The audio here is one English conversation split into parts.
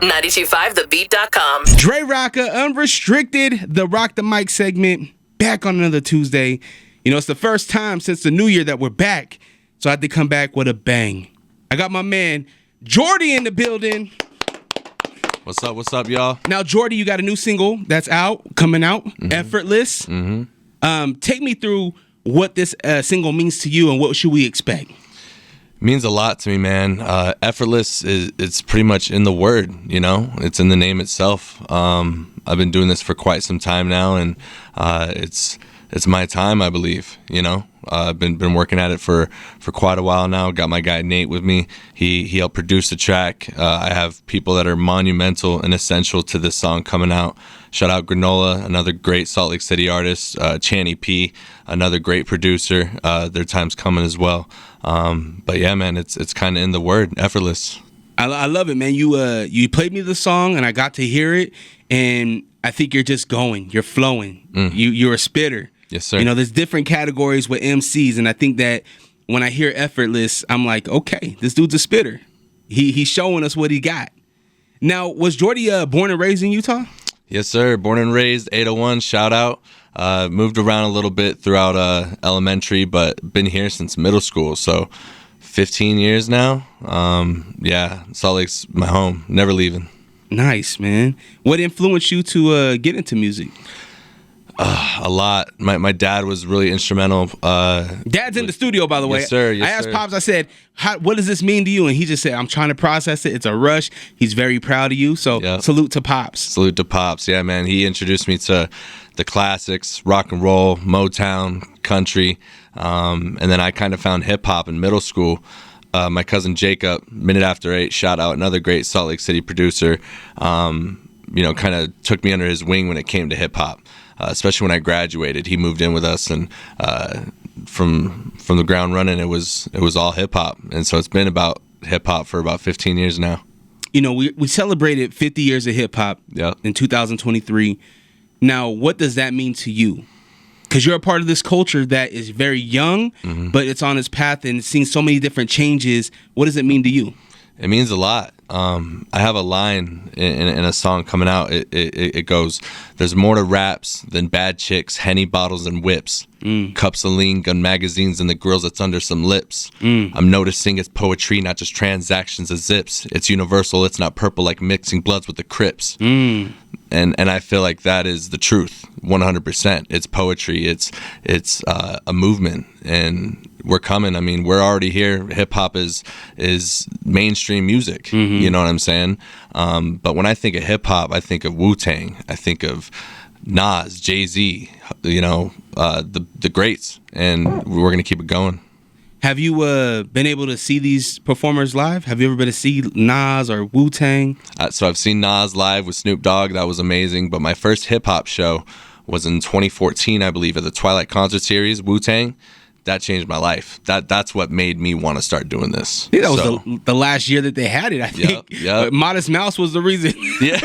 925thebeat.com. Drerawka Unrestricted, the Rawk The Mic segment, back on another Tuesday. You know, it's the first time since the new year that we're back, so I had to come back with a bang. I got my man Jordy in the building. What's up, y'all? Now, Jordy, you got a new single that's coming out, Effortless. Take me through what this single means to you and what should we expect? Means a lot to me, man. Effortless it's pretty much in the word, you know. It's in the name itself. I've been doing this for quite some time now, and it's my time, I believe. You know, I've been working at it for quite a while now. Got my guy Nate with me. He helped produce the track. I have people that are monumental and essential to this song coming out. Shout out Granola, another great Salt Lake City artist. Channy P, another great producer. Their time's coming as well. But yeah, man, it's kind of in the word, effortless. I love it, man. You played me the song, and I got to hear it, and I think you're just going. You're flowing. You're a spitter. Yes, sir. You know, there's different categories with MCs, and I think that when I hear Effortless, I'm like, okay, this dude's a spitter. He's showing us what he got. Now, was Jordy born and raised in Utah? Yes, sir. Born and raised, 801, shout out. Moved around a little bit throughout elementary, but been here since middle school, so 15 years now. Yeah, Salt Lake's my home, never leaving. Nice, man. What influenced you to get into music? A lot. My dad was really instrumental. Dad's in the studio, by the way. Yes, sir. Yes, I asked sir. Pops, I said, what does this mean to you? And he just said, I'm trying to process it. It's a rush. He's very proud of you. So Salute to Pops. Salute to Pops. Yeah, man. He introduced me to the classics, rock and roll, Motown, country. And then I kind of found hip hop in middle school. My cousin Jacob, Minute After 8, shout out, another great Salt Lake City producer, you know, kind of took me under his wing when it came to hip hop. Especially when I graduated, he moved in with us, and from the ground running, it was all hip hop, and so it's been about hip hop for about 15 years now. You know, we celebrated 50 years of hip hop in 2023. Now, what does that mean to you? Because you're a part of this culture that is very young, but it's on its path and it's seen so many different changes. What does it mean to you? It means a lot. I have a line in a song coming out. It goes, "There's more to raps than bad chicks, Henny bottles and whips, cups of lean, gun magazines, and the girls that's under some lips. I'm noticing it's poetry, not just transactions of zips. It's universal. It's not purple like mixing bloods with the Crips." And I feel like that is the truth, 100%. It's poetry. It's a movement, and we're coming. I mean, we're already here. Hip hop is mainstream music. You know what I'm saying? But when I think of hip hop, I think of Wu-Tang. I think of Nas, Jay-Z. You know, the greats, and we're gonna keep it going. Have you been able to see these performers live? Have you ever been to see Nas or Wu-Tang? So I've seen Nas live with Snoop Dogg. That was amazing. But my first hip-hop show was in 2014, I believe, at the Twilight Concert Series, Wu-Tang. That changed my life. That's what made me want to start doing this. Yeah, that was the last year that they had it, I think. Yep. Modest Mouse was the reason. Yeah.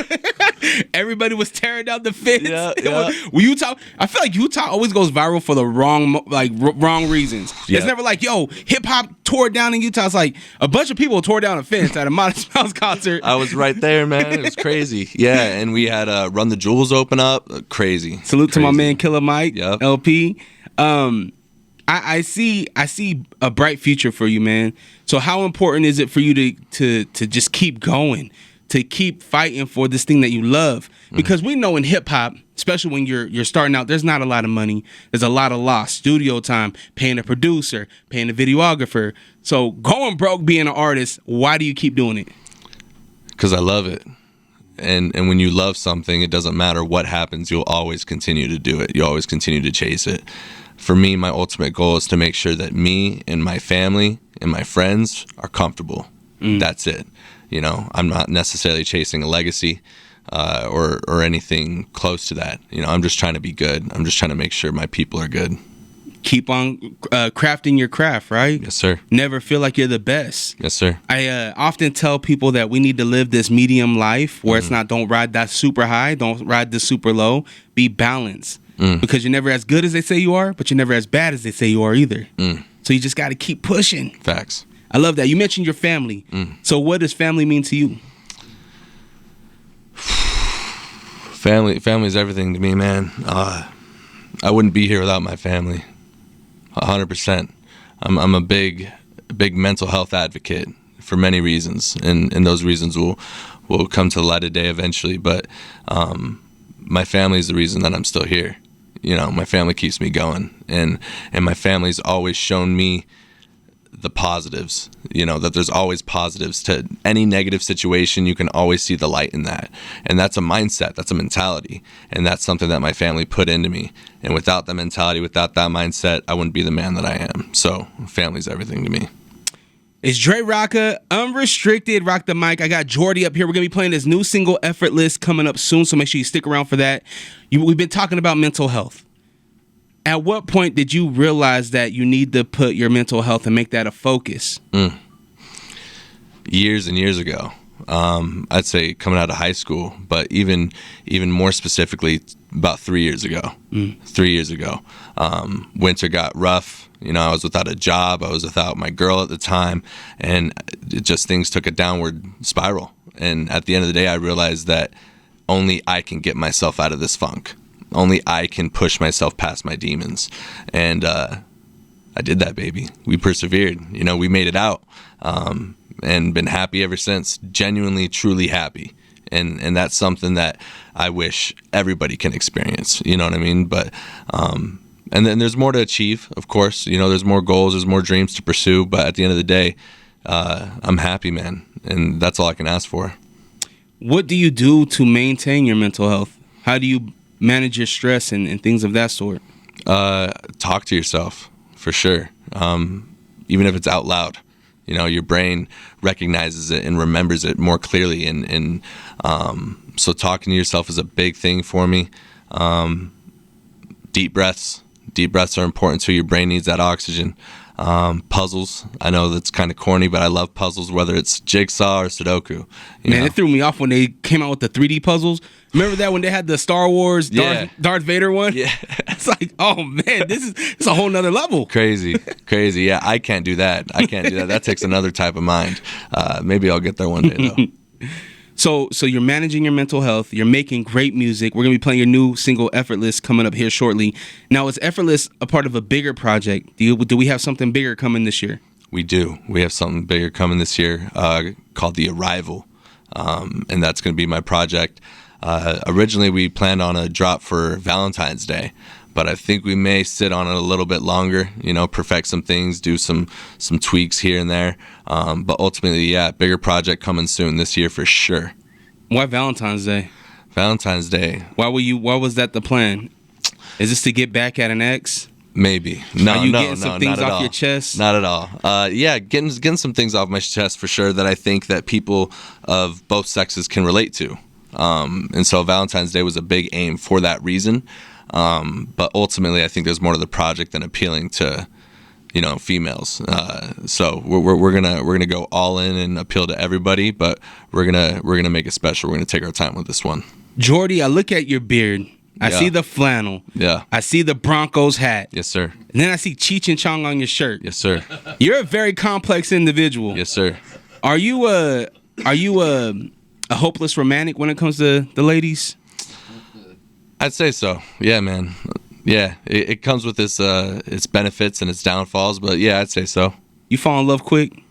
Everybody was tearing down the fence. Yeah. Utah, I feel like Utah always goes viral for the wrong reasons. Yeah. It's never like, yo, hip hop tore down in Utah. It's like a bunch of people tore down a fence at a Modest Mouse concert. I was right there, man. It was crazy. Yeah, and we had Run the Jewels open up. Crazy. Salute to my man Killer Mike, Yep. LP. I see a bright future for you, man. So how important is it for you to just keep going, to keep fighting for this thing that you love? Because we know in hip hop, especially when you're starting out, there's not a lot of money. There's a lot of lost studio time, paying a producer, paying a videographer. So going broke being an artist, why do you keep doing it? Because I love it. And when you love something, it doesn't matter what happens, you'll always continue to do it. You always continue to chase it. For me, my ultimate goal is to make sure that me and my family and my friends are comfortable. That's it. You know, I'm not necessarily chasing a legacy or anything close to that. You know, I'm just trying to be good. I'm just trying to make sure my people are good. Keep on crafting your craft, right? Yes, sir. Never feel like you're the best. Yes, sir. I often tell people that we need to live this medium life where it's not, don't ride that super high, don't ride the super low. Be balanced. Because you're never as good as they say you are, but you're never as bad as they say you are either. So you just got to keep pushing. Facts. I love that. You mentioned your family. So what does family mean to you? Family is everything to me, man. I wouldn't be here without my family. 100%. I'm a big mental health advocate for many reasons, and those reasons will come to the light of day eventually. But my family is the reason that I'm still here. You know, my family keeps me going, and my family's always shown me the positives. You know, that there's always positives to any negative situation. You can always see the light in that, and that's a mindset, that's a mentality, and that's something that my family put into me. And without that mentality, without that mindset, I wouldn't be the man that I am. So family's everything to me. It's Drerawka, Unrestricted, Rawk The Mic. I got Jordy up here. We're going to be playing his new single, Effortless, coming up soon, so make sure you stick around for that. We've been talking about mental health. At what point did you realize that you need to put your mental health and make that a focus? Years and years ago. I'd say coming out of high school, but even more specifically, about 3 years ago. 3 years ago. Winter got rough. You know, I was without a job. I was without my girl at the time, and things took a downward spiral. And at the end of the day, I realized that only I can get myself out of this funk. Only I can push myself past my demons. And I did that, baby. We persevered. You know, we made it out, and been happy ever since. Genuinely, truly happy. And that's something that I wish everybody can experience. You know what I mean? But and then there's more to achieve, of course. You know, there's more goals, there's more dreams to pursue. But at the end of the day, I'm happy, man. And that's all I can ask for. What do you do to maintain your mental health? How do you manage your stress and things of that sort? Talk to yourself, for sure. Even if it's out loud. You know, your brain recognizes it and remembers it more clearly. And so talking to yourself is a big thing for me. Deep breaths. Deep breaths are important too. Your brain needs that oxygen. Puzzles. I know that's kind of corny, but I love puzzles, whether it's jigsaw or Sudoku. Man, it threw me off when they came out with the 3D puzzles. Remember that when they had the Star Wars Darth Vader one? Yeah. It's like, oh man, it's a whole nother level. Crazy. Yeah, I can't do that. That takes another type of mind. Maybe I'll get there one day though. So you're managing your mental health. You're making great music. We're going to be playing your new single, Effortless, coming up here shortly. Now, is Effortless a part of a bigger project? Do we have something bigger coming this year? We do. We have something bigger coming this year called The Arrival, and that's going to be my project. Originally, we planned on a drop for Valentine's Day, but I think we may sit on it a little bit longer, you know, perfect some things, do some tweaks here and there. But ultimately, yeah, bigger project coming soon this year for sure. Why Valentine's Day? Valentine's Day. Why was that the plan? Is this to get back at an ex? Maybe. Getting some things off your chest? Not at all. Yeah, getting some things off my chest for sure that I think that people of both sexes can relate to. And so Valentine's Day was a big aim for that reason. But ultimately, I think there's more to the project than appealing to, you know, females. So we're gonna go all in and appeal to everybody, but we're gonna make it special. We're gonna take our time with this one. Jordy, I look at your beard. I see the flannel. Yeah. I see the Broncos hat. Yes, sir. And then I see Cheech and Chong on your shirt. Yes, sir. You're a very complex individual. Yes, sir. Are you a hopeless romantic when it comes to the ladies? I'd say so. Yeah, man. Yeah, it comes with its benefits and its downfalls, but yeah, I'd say so. You fall in love quick?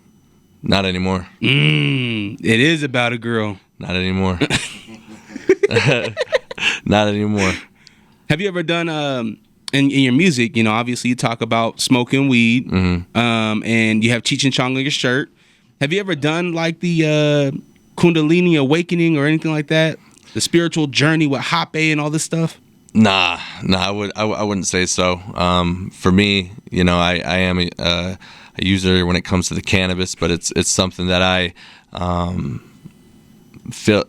Not anymore. It is about a girl. Not anymore. Not anymore. Have you ever done in your music? You know, obviously you talk about smoking weed, and you have Cheech and Chong on your shirt. Have you ever done like the Kundalini awakening or anything like that? The spiritual journey with Hape and all this stuff? Nah, I wouldn't say so. For me, you know, I am a user when it comes to the cannabis, but it's something that I feel.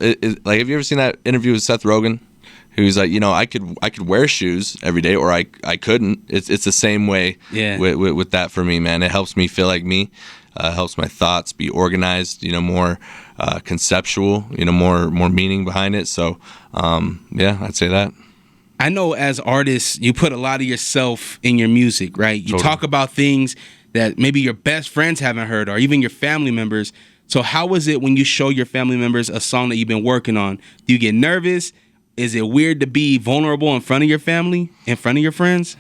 Like, have you ever seen that interview with Seth Rogen? Who's like, you know, I could wear shoes every day, or I couldn't. It's the same way with that for me, man. It helps me feel like me. Helps my thoughts be organized, you know, more conceptual, you know, more meaning behind it. So, yeah, I'd say that. I know as artists, you put a lot of yourself in your music, right? You talk about things that maybe your best friends haven't heard, or even your family members. So how is it when you show your family members a song that you've been working on? Do you get nervous? is it weird to be vulnerable in front of your family, in front of your friends?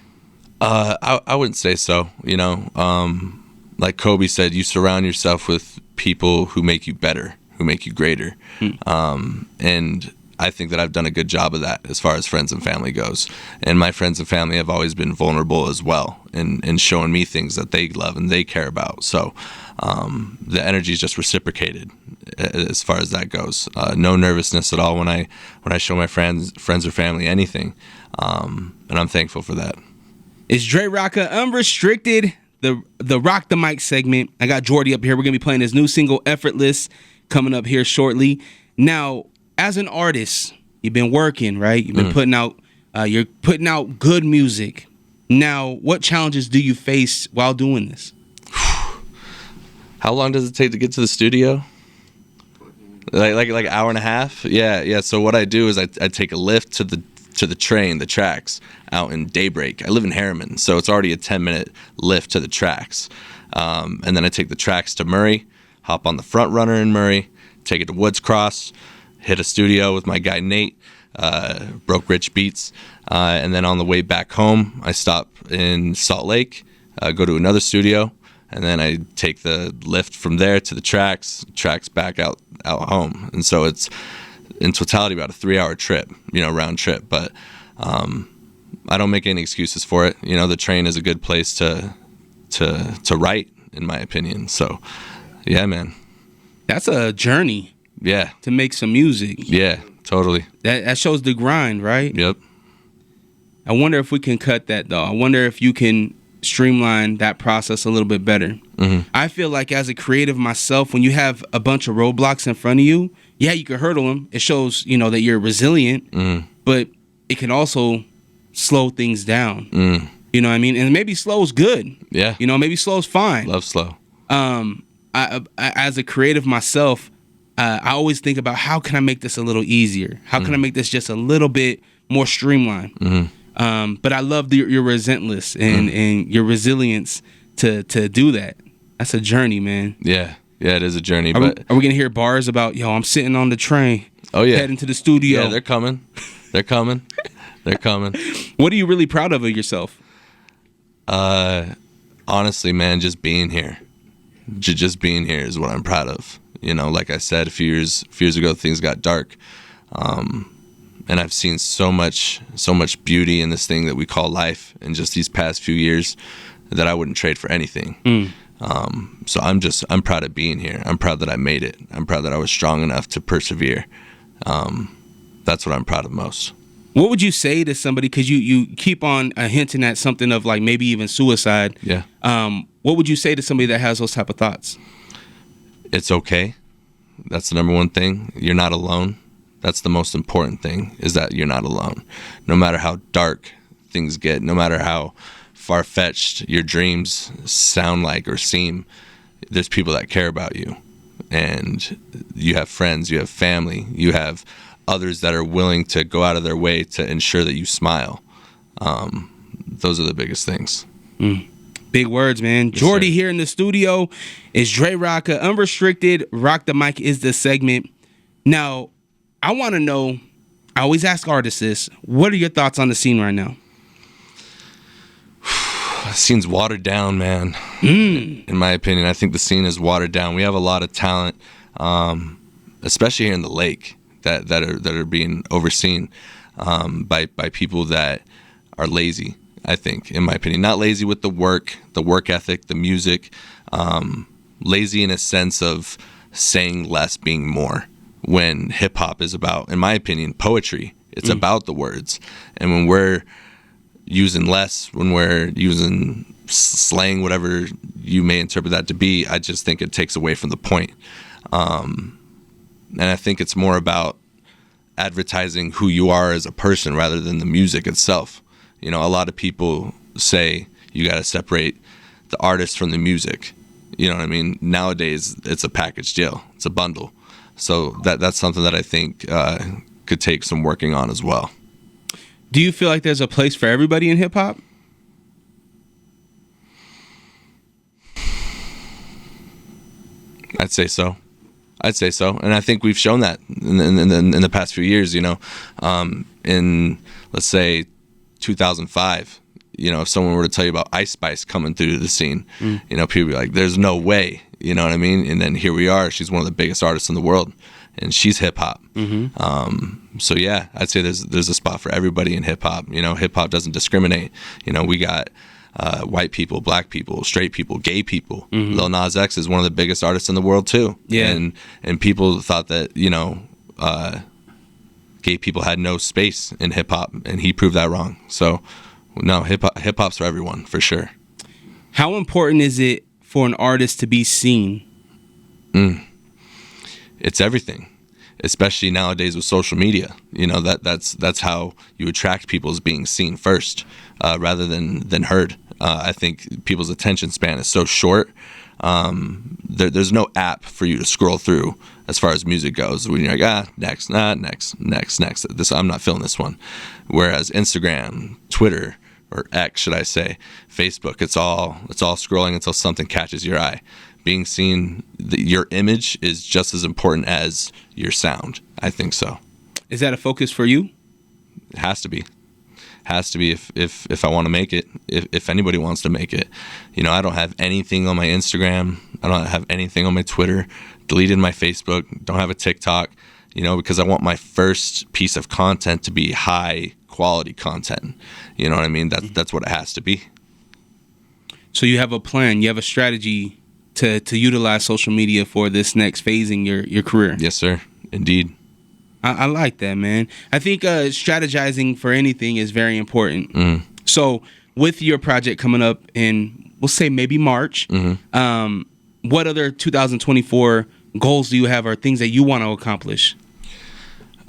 I wouldn't say so. Like Kobe said, you surround yourself with people who make you better, who make you greater. And I think that I've done a good job of that as far as friends and family goes. And my friends and family have always been vulnerable as well in showing me things that they love and they care about. So the energy is just reciprocated as far as that goes. No nervousness at all when I show my friends or family anything. And I'm thankful for that. It's Drerawka Unrestricted, the Rawk The Mic segment. I got Jordy up here. We're going to be playing his new single, Effortless, coming up here shortly. Now, as an artist, you've been working, right? You've been you're putting out good music. Now, what challenges do you face while doing this? How long does it take to get to the studio? Like an hour and a half? Yeah. So what I do is I take a lift to the train, the tracks, out in Daybreak. I live in Harriman, so it's already a 10-minute lift to the tracks. And then I take the tracks to Murray, hop on the front runner in Murray, take it to Woods Cross, hit a studio with my guy Nate, Broke Rich Beats. And then on the way back home, I stop in Salt Lake, go to another studio, and then I take the lift from there to the tracks back out home. And so it's in totality about a 3-hour trip, round trip. But I don't make any excuses for it. The train is a good place to write, in my opinion. So yeah, man. That's a journey. Yeah. To make some music. Yeah, totally. That shows the grind, right? Yep. I wonder if we can cut that, though. I wonder if you can streamline that process a little bit better. I feel like as a creative myself, when you have a bunch of roadblocks in front of you, yeah, you can hurdle them. It shows, that you're resilient, but it can also slow things down. You know what I mean? And maybe slow's good. Yeah. Maybe slow's fine. Love slow. I as a creative myself, I always think about how can I make this a little easier? How can I make this just a little bit more streamlined? But I love your relentless and your resilience to do that. That's a journey, man. Yeah, it is a journey. Are we gonna hear bars about, I'm sitting on the train? Oh yeah, heading to the studio. Yeah, they're coming. They're coming. What are you really proud of yourself? Honestly, man, just being here. Just being here is what I'm proud of. Like I said, a few years ago, things got dark. And I've seen so much beauty in this thing that we call life in just these past few years that I wouldn't trade for anything. So I'm proud of being here. I'm proud that I made it. I'm proud that I was strong enough to persevere. That's what I'm proud of most. What would you say to somebody, because you keep on hinting at something of like maybe even suicide. Yeah. What would you say to somebody that has those type of thoughts? It's okay. That's the number one thing. You're not alone. That's the most important thing, is that you're not alone. No matter how dark things get, no matter how far-fetched your dreams sound like or seem, there's people that care about you. And you have friends, you have family, you have others that are willing to go out of their way to ensure that you smile. Those are the biggest things. Big words, man. Yes, Jordy sir. here in the studio is Drerawka Unrestricted. Rawk The Mic is the segment. Now, I want to know, I always ask artists this, what are your thoughts on the scene right now? The scene's watered down, man. In my opinion, I think the scene is watered down. We have a lot of talent, especially here in the lake, that are being overseen by people that are lazy. I think, in my opinion, not lazy with the work ethic, the music, lazy in a sense of saying less, being more. When hip hop is about, in my opinion, poetry. It's about the words. And when we're using less, when we're using slang, whatever you may interpret that to be, I just think it takes away from the point. And I think it's more about advertising who you are as a person rather than the music itself. A lot of people say you got to separate the artist from the music. You know what I mean? Nowadays, it's a package deal. It's a bundle. So that's something that I think could take some working on as well. Do you feel like there's a place for everybody in hip hop? I'd say so. I'd say so, and I think we've shown that in the past few years. You know, in let's say 2005, you know, if someone were to tell you about Ice Spice coming through the scene, you know, people would be like, "There's no way," you know what I mean? And then here we are. She's one of the biggest artists in the world, and she's hip hop. So yeah, I'd say there's a spot for everybody in hip hop. You know, hip hop doesn't discriminate. You know, we got white people, black people, straight people, gay people. Lil Nas X is one of the biggest artists in the world too. Yeah. And people thought that, you know, gay people had no space in hip hop, and he proved that wrong. So no, hip hop's for everyone, for sure. How important is it for an artist to be seen? It's everything, especially nowadays with social media. You know, that's how you attract people, is being seen first, rather than heard. I think people's attention span is so short. There's no app for you to scroll through as far as music goes. When you're like, next. This, I'm not feeling this one. Whereas Instagram, Twitter, or X, should I say, Facebook, it's all scrolling until something catches your eye. Being seen, your image is just as important as your sound. I think so. Is that a focus for you? It has to be. If I want to make it, if anybody wants to make it. You know, I don't have anything on my Instagram. I don't have anything on my Twitter. Deleted my Facebook. Don't have a TikTok. You know, because I want my first piece of content to be high quality content. You know what I mean? That's what it has to be. So you have a plan. You have a strategy to utilize social media for this next phase in your career. Yes, sir. Indeed. I like that, man. I think strategizing for anything is very important. So with your project coming up in, we'll say maybe March, what other 2024 goals do you have, or things that you want to accomplish?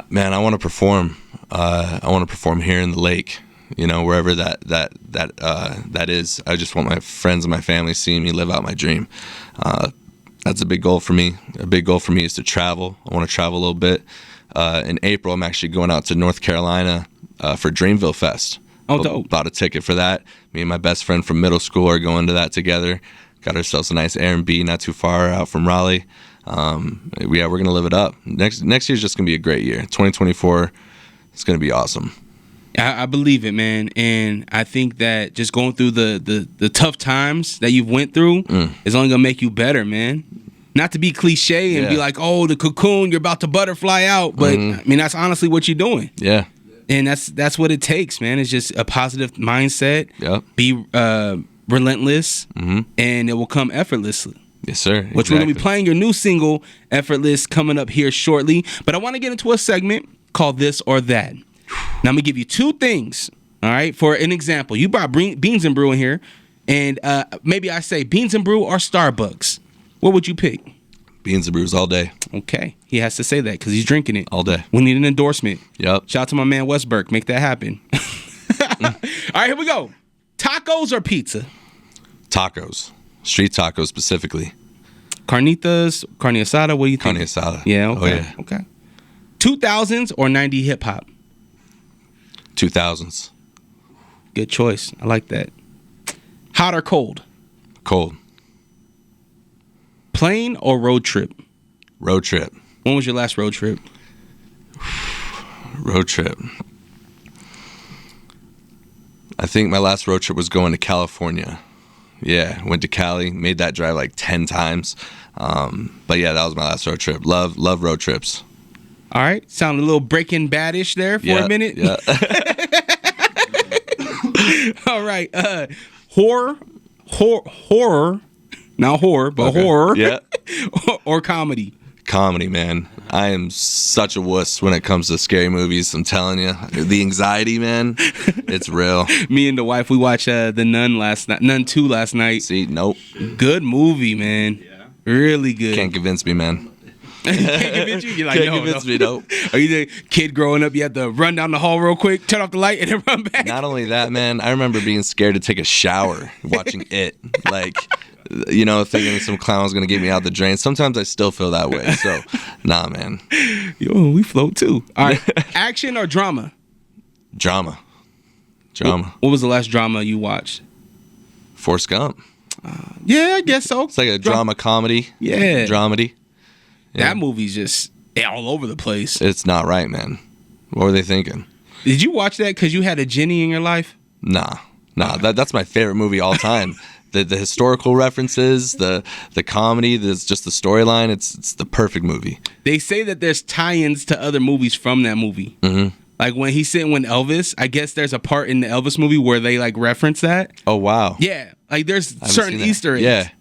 Man, I want to perform. I want to perform here in the lake. You know, wherever that is. I just want my friends and my family seeing me live out my dream. That's a big goal for me. A big goal for me is to travel. I want to travel a little bit. In April, I'm actually going out to North Carolina for Dreamville Fest. Oh, dope. Bought a ticket for that. Me and my best friend from middle school are going to that together. Got ourselves a nice Airbnb not too far out from Raleigh. We're going to live it up. Next year's just going to be a great year. 2024, it's going to be awesome. I believe it, man. And I think that just going through the tough times that you've went through is only going to make you better, man. Not to be cliche and be like, oh, the cocoon, you're about to butterfly out. But, I mean, that's honestly what you're doing. Yeah. And that's what it takes, man. It's just a positive mindset. Yep. Be relentless, and it will come effortlessly. Yes, sir. Which we're going to be playing your new single, Effortless, coming up here shortly. But I want to get into a segment called This or That. Now, I'm going to give you two things, all right? For an example, you brought Beans and Brew in here, and maybe I say Beans and Brew or Starbucks. What would you pick? Beans and Brews all day. Okay. He has to say that because he's drinking it. All day. We need an endorsement. Yep. Shout out to my man Wes Burke. Make that happen. All right, here we go. Tacos or pizza? Tacos. Street tacos specifically. Carnitas, carne asada, what do you think? Carne asada. Yeah, okay. Oh, yeah. Okay. 2000s or 90 hip hop? 2000s. Good choice. I like that. Hot or cold? Cold. Plane or road trip? Road trip. When was your last road trip? Road trip. I think my last road trip was going to California. Yeah, went to Cali, made that drive like 10 times. But yeah, that was my last road trip. Love road trips. All right. Sounded a little Breaking Bad-ish there for a minute. Yeah. All right. Horror, not horror, but okay. Horror. Yeah. Or comedy. Comedy, man. I am such a wuss when it comes to scary movies. I'm telling you, the anxiety, man, it's real. Me and the wife, we watched The Nun last night. Nun 2 last night. See, nope. Good movie, man. Yeah. Really good. Can't convince me, man. Can't convince you? You're like, Can't convince me, nope. Are you the kid growing up, you had to run down the hall real quick, turn off the light, and then run back? Not only that, man, I remember being scared to take a shower watching it. Like, you know, thinking some clown's going to get me out the drain. Sometimes I still feel that way. So, nah, man. Yo, we float too. All right. Action or drama? Drama. What was the last drama you watched? Forrest Gump. Yeah, I guess so. It's like a drama comedy. Yeah. Dramedy. That movie's just all over the place. It's not right, man. What were they thinking? Did you watch that because you had a genie in your life? Nah. That's my favorite movie all time. The historical references, the comedy, there's just the storyline. It's the perfect movie. They say that there's tie-ins to other movies from that movie. Mm-hmm. Like when he's sitting with Elvis, I guess there's a part in the Elvis movie where they like reference that. Oh wow. Yeah, like there's certain Easter eggs.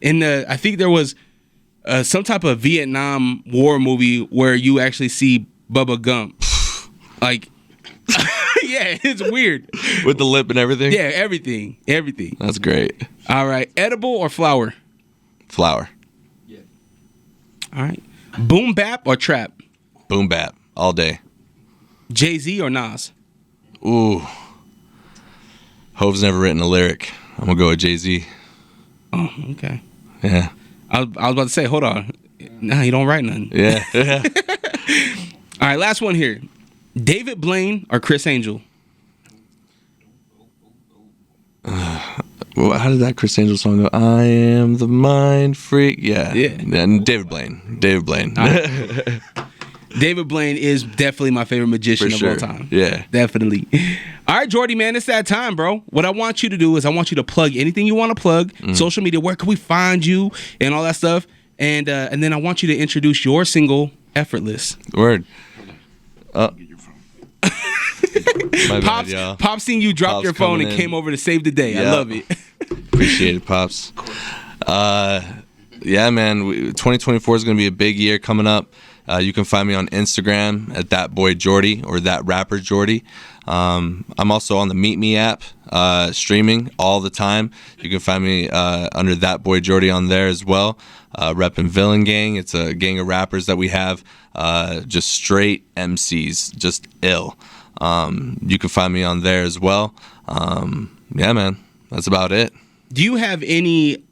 Yeah. I think there was some type of Vietnam War movie where you actually see Bubba Gump. Like, yeah, it's weird. With the lip and everything? Yeah, everything. That's great. All right, edible or flower? Flower. Yeah. All right. Boom bap or trap? Boom bap all day. Jay-Z or Nas? Ooh. Hove's never written a lyric. I'm going to go with Jay-Z. Oh, okay. Yeah. I was about to say, hold on. Nah, you don't write nothing. Yeah. All right, last one here. David Blaine or Chris Angel? Well, how did that Chris Angel song go? I am the mind freak. Yeah. And David Blaine. David Blaine is definitely my favorite magician of all time. Yeah. Definitely. All right, Jordy, man, it's that time, bro. What I want you to do is I want you to plug anything you want to plug, social media, where can we find you, and all that stuff. And then I want you to introduce your single, Effortless. Word. Pops seen you drop your phone and came over to save the day. Yep. I love it. Appreciate it, Pops. Yeah, man. 2024 is going to be a big year coming up. You can find me on Instagram at That Boy Jordy or That Rapper Jordy. I'm also on the Meet Me app, streaming all the time. You can find me under That Boy Jordy on there as well. Reppin' Villain Gang. It's a gang of rappers that we have, just straight MCs, just ill. You can find me on there as well. Yeah, man. That's about it. Do you have any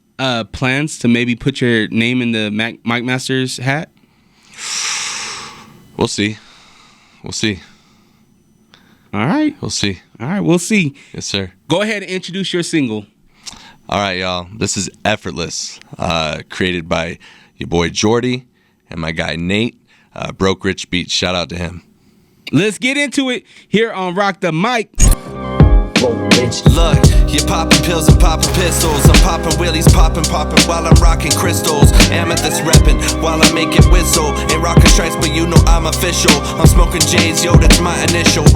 plans to maybe put your name in the Mic Masters hat? We'll see. All right. We'll see. All right, we'll see. Yes, sir. Go ahead and introduce your single. All right, y'all. This is Effortless, created by your boy Jordy and my guy Nate. Broke Rich Beats. Shout out to him. Let's get into it here on Rawk The Mic. Look, you're popping pills and popping pistols. I'm popping wheelies, popping while I'm rocking crystals. Amethyst repping while I make it whistle. Ain't rocking stripes, but you know I'm official. I'm smoking J's, yo, that's my initial.